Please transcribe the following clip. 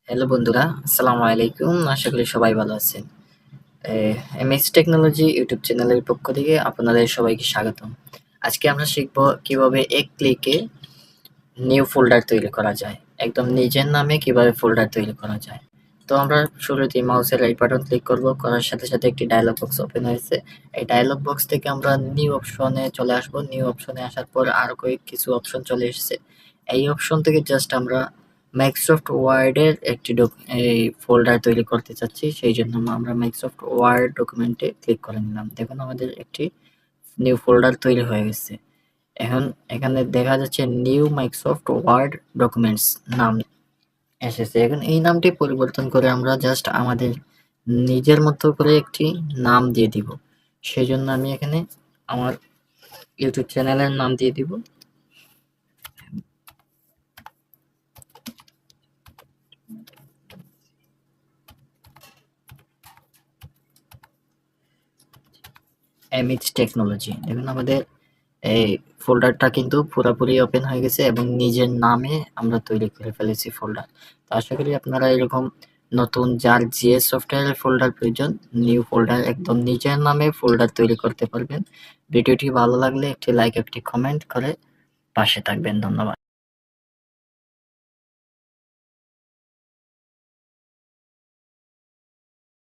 Hello বন্ধুরা, আসসালামু আলাইকুম। আশা করি সবাই ভালো আছেন। এমএস টেকনোলজি ইউটিউব চ্যানেলের পক্ষ থেকে আপনাদের সবাইকে স্বাগতম। আজকে আমরা শিখব কিভাবে এক ক্লিকে নিউ ফোল্ডার তৈরি করা যায়। একদম নিজের নামে কিভাবে ফোল্ডার তৈরি করা যায়। তো আমরা শুরুতেই মাউসের রাইট বাটন ক্লিক করব। করার সাথে সাথে একটি ডায়ালগ বক্স ওপেন হয়েছে। এই ডায়ালগ বক্স থেকে আমরা নিউ অপশনে চলে আসব। নিউ অপশনে আসার পর আরো কিছু অপশন চলে এসেছে। এই অপশন থেকে জাস্ট আমরা মাইক্রোসফট ওয়ার্ডের একটি এই ফোল্ডার তৈরি করতে চাচ্ছি, সেই জন্য আমরা মাইক্রোসফট ওয়ার্ড ডকুমেন্টে ক্লিক করে নিলাম। দেখুন আমাদের একটি নিউ ফোল্ডার তৈরি হয়ে গেছে। এখন এখানে দেখা যাচ্ছে নিউ মাইক্রোসফট ওয়ার্ড ডকুমেন্টস নাম এসেছে। এখন এই নামটি পরিবর্তন করে আমরা জাস্ট আমাদের নিজের মতো করে একটি নাম দিয়ে দিব। সেই জন্য আমি এখানে আমার ইউটিউব চ্যানেলের নাম দিয়ে দিব। MS technology. দেখুন আমাদের এই ফোল্ডারটা কিন্তু পুরোপুরি ওপেন হয়ে গেছে এবং নিজের নামে আমরা তৈরি করে ফেলেছি ফোল্ডার। তো আশা করি আপনারা এরকম নতুন যার জিএস সফটওয়্যারের ফোল্ডার প্রয়োজন, নিউ ফোল্ডার একদম নিজের নামে ফোল্ডার তৈরি করতে পারবেন। ভিডিওটি ভালো লাগলে একটি লাইক, একটি কমেন্ট করে পাশে থাকবেন। ধন্যবাদ।